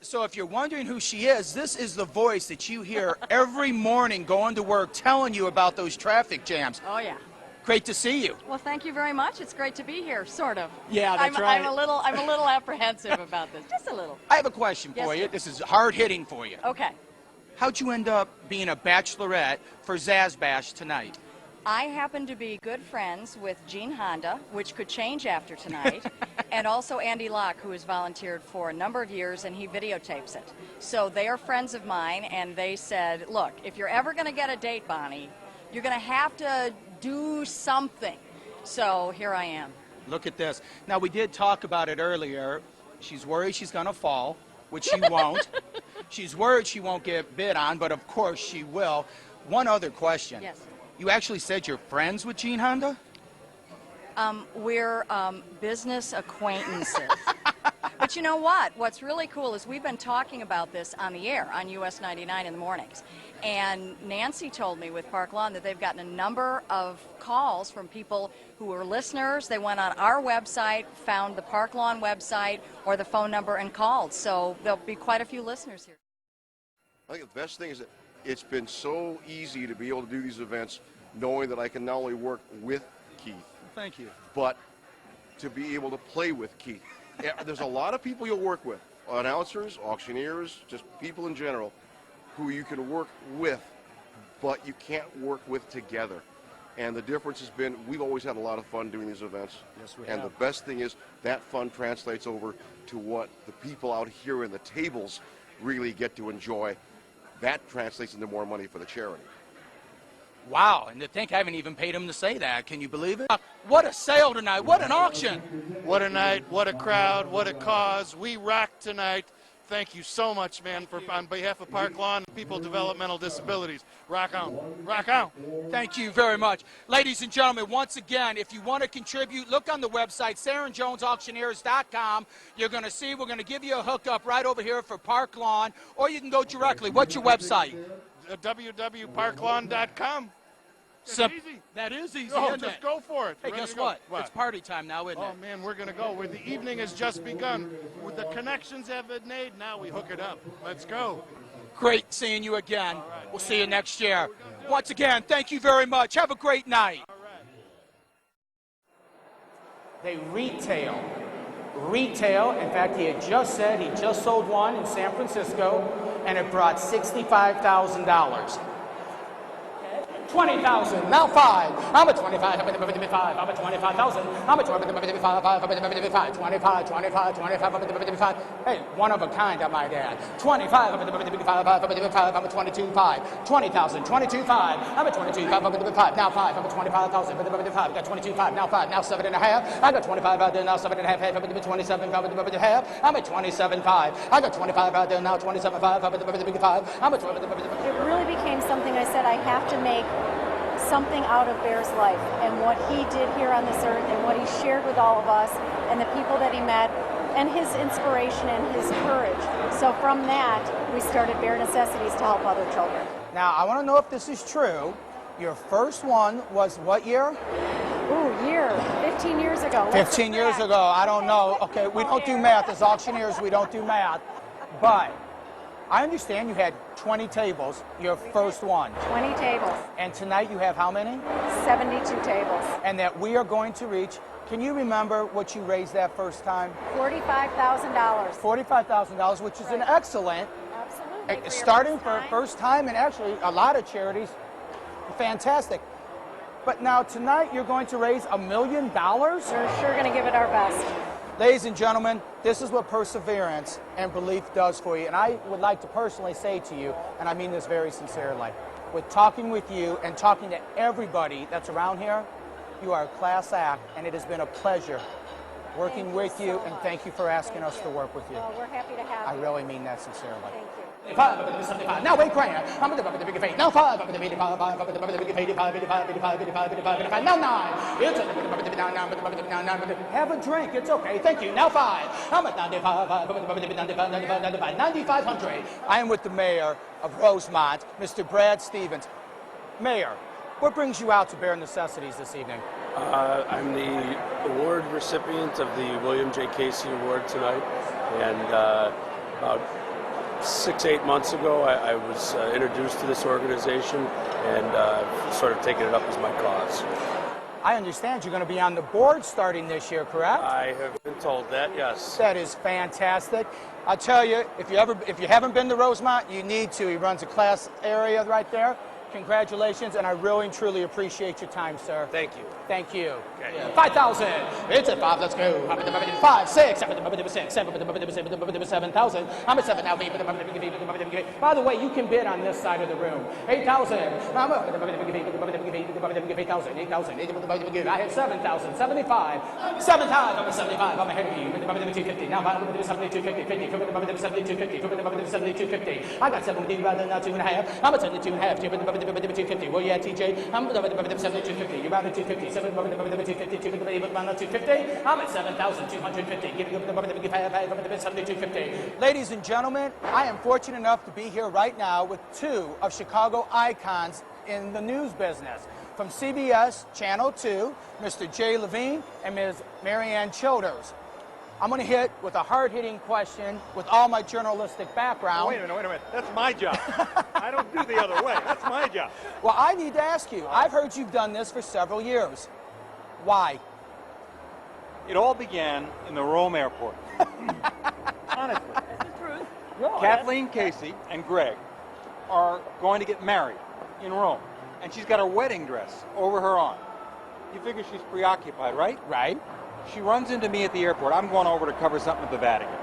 So if you're wondering who she is, this is the voice that you hear every morning going to work telling you about those traffic jams. Oh, yeah. Great to see you. Well, thank you very much. It's great to be here, sort of. Yeah, that's right. I'm a little apprehensive about this, just a little. I have a question for you. Yes, sir. This is hard hitting for you. Okay. How'd you end up being a bachelorette for Zazz Bash tonight? I happen to be good friends with Gene Honda, which could change after tonight, and also Andy Locke, who has volunteered for a number of years, and he videotapes it. So they are friends of mine, and they said, look, if you're ever going to get a date, Bonnie, you're going to have to do something. So here I am. Look at this. Now, we did talk about it earlier. She's worried she's going to fall, which she won't. She's worried she won't get bid on, but of course she will. One other question. Yes. You actually said you're friends with Gene Honda? We're business acquaintances. But you know what? What's really cool is we've been talking about this on the air on US 99 in the mornings. And Nancy told me with Park Lawn that they've gotten a number of calls from people who were listeners. They went on our website, found the Park Lawn website or the phone number and called. So there'll be quite a few listeners here. I think the best thing is that it's been so easy to be able to do these events knowing that I can not only work with Keith, Thank you. but to be able to play with Keith. There's a lot of people you'll work with, announcers, auctioneers, just people in general, who you can work with, but you can't work with together. And the difference has been we've always had a lot of fun doing these events. Yes, we and have. the best thing is that fun translates over to what the people out here in the tables really get to enjoy. That translates into more money for the charity. Wow, and to think I haven't even paid him to say that. Can you believe it? What a sale tonight. What an auction. What a night, what a crowd, what a cause. We rock tonight. Thank you so much, man, on behalf of Park Lawn and people with developmental disabilities. Rock on. Rock on. Thank you very much. Ladies and gentlemen, once again, if you want to contribute, look on the website, SayreandJonesAuctioneers.com. You're going to see we're going to give you a hookup right over here for Park Lawn, or you can go directly. What's your website? www.parklawn.com. Easy. That is easy, Oh, isn't just it? go for it. Hey, Ready guess to go? what? It's party time now, isn't it? Oh, man, we're going to go. The evening has just begun. The connections have been made. Now we hook it up. Let's go. Great seeing you again. right. We'll see you next year. Once again, thank you very much. Have a great night. All right. They retail. In fact, he had just said he just sold one in San Francisco, and it brought $65,000. 20,000, now 5. I'm a 25, I'm a 25, I'm a 25,000. I'm a 25, I'm a 25, 25, 25, 25, I'm a 25. Hey, one of a kind, I might add. 25, I'm a 25, I'm a 25, I'm a 22.5. 20,000, 22.5. I'm a 22.5, I'm a 25, now 5. I'm a 25,000, I'm a 25, got 22.5, now 5, now 7.5. I got 25 out there, now 7.5, I'm a 27, I'm a 27.5. I'm a 27.5. I got 25 out there, now 27.5, I'm a 25. I'm a 25. It really became something I said I have to make something out of Bear's life and what he did here on this earth and what he shared with all of us and the people that he met and his inspiration and his courage. So from that, we started Bear Necessities to help other children. Now, I want to know if this is true. Your first one was what year? Ooh, 15 years ago. 15 years ago. I don't know. Okay, we don't do math. As auctioneers, we don't do math. But I understand you had 20 tables, your first one. 20 tables. And tonight you have how many? 72 tables. And that we are going to reach, can you remember what you raised that first time? $45,000. $45,000, which is an excellent, Absolutely. starting for first time, and actually a lot of charities, fantastic. But now tonight you're going to raise $1 million? We're sure going to give it our best. Ladies and gentlemen, this is what perseverance and belief does for you. And I would like to personally say to you, and I mean this very sincerely, with talking with you and talking to everybody that's around here, you are a class act, and it has been a pleasure working with you, and thank you for asking us to work with you. Well, we're happy to have I you. really mean that sincerely. Thank you. Now wait, Grant. I'm going to the big fate. Now 5. Now 9. It's have a drink. It's okay. Thank you. Now 5. I'm at 9,500. I am with the mayor of Rosemont, Mr. Brad Stevens. Mayor, what brings you out to Bear Necessities this evening? I'm the award recipient of the William J. Casey Award tonight, and About 6-8 months ago, I was introduced to this organization and sort of taken it up as my cause. I understand you're going to be on the board starting this year, correct? I have been told that, yes. That is fantastic. I'll tell you, if you haven't been to Rosemont, you need to. He runs a class area right there. Congratulations, and I really and truly appreciate your time, sir. Thank you. Thank you. Okay. 5,000. It's at 5. Let's go. 5, 6, 6, 7,000. I'm at 7 now. By the way, you can bid on this side of the room. 8,000. 8,000. I had 7,000. 75. 7,000. I'm at 75. I'm ahead of you. 250. Now I'm 7250. 50. 7250. I got 70 rather than 2.5. I'm at 72.5. 250. Where you at, TJ? I'm 7250. You're about at 250. 250. I'm at 7,250. Give me 7250. Ladies and gentlemen, I am fortunate enough to be here right now with two of Chicago icons in the news business. From CBS Channel 2, Mr. Jay Levine and Ms. Marianne Childers. I'm going to hit with a hard-hitting question with all my journalistic background. Wait a minute. That's my job. I don't do the other way. That's my job. Well, I need to ask you. I've heard you've done this for several years. Why? It all began in the Rome airport. Honestly. That's the truth. Kathleen Casey and Greg are going to get married in Rome. And she's got her wedding dress over her arm. You figure she's preoccupied, right? Right. She runs into me at the airport. I'm going over to cover something at the Vatican.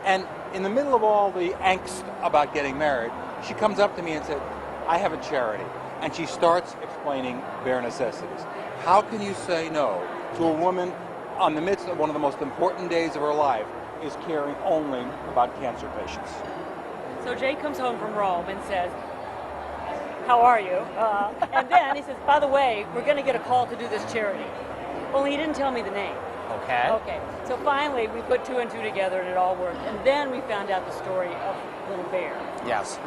And in the middle of all the angst about getting married, she comes up to me and said, I have a charity. And she starts explaining bare necessities. How can you say no to a woman on the midst of one of the most important days of her life is caring only about cancer patients? So Jay comes home from Rome and says, how are you? And then he says, by the way, we're going to get a call to do this charity. Only he didn't tell me the name. Okay. Okay. So finally, we put 2 and 2 together, and it all worked. And then we found out the story of Little Bear. Yes.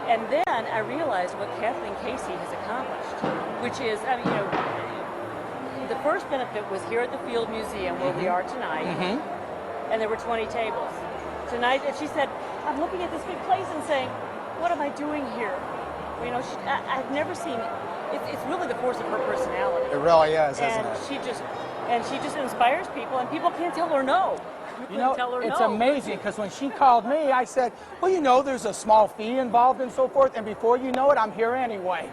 And then I realized what Kathleen Casey has accomplished, which is, the first benefit was here at the Field Museum, where we are tonight, and there were 20 tables. Tonight, and she said, I'm looking at this big place and saying, what am I doing here? You know, I've never seen, it's really the force of her personality. It really is, isn't And it? she just inspires people, and people can't tell her no. You know, it's amazing because when she called me, I said, well, you know, there's a small fee involved and so forth, and before you know it, I'm here anyway.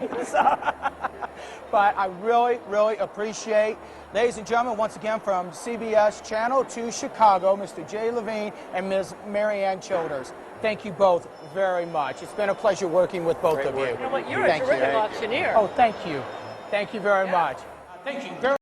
But I really, really appreciate, ladies and gentlemen, once again from CBS Channel 2 Chicago, Mr. Jay Levine and Ms. Marianne Childers. Thank you both very much. It's been a pleasure working with both of you. You know what, you're Thank a terrific you. auctioneer. Oh, thank you. Thank you very much. Thank you very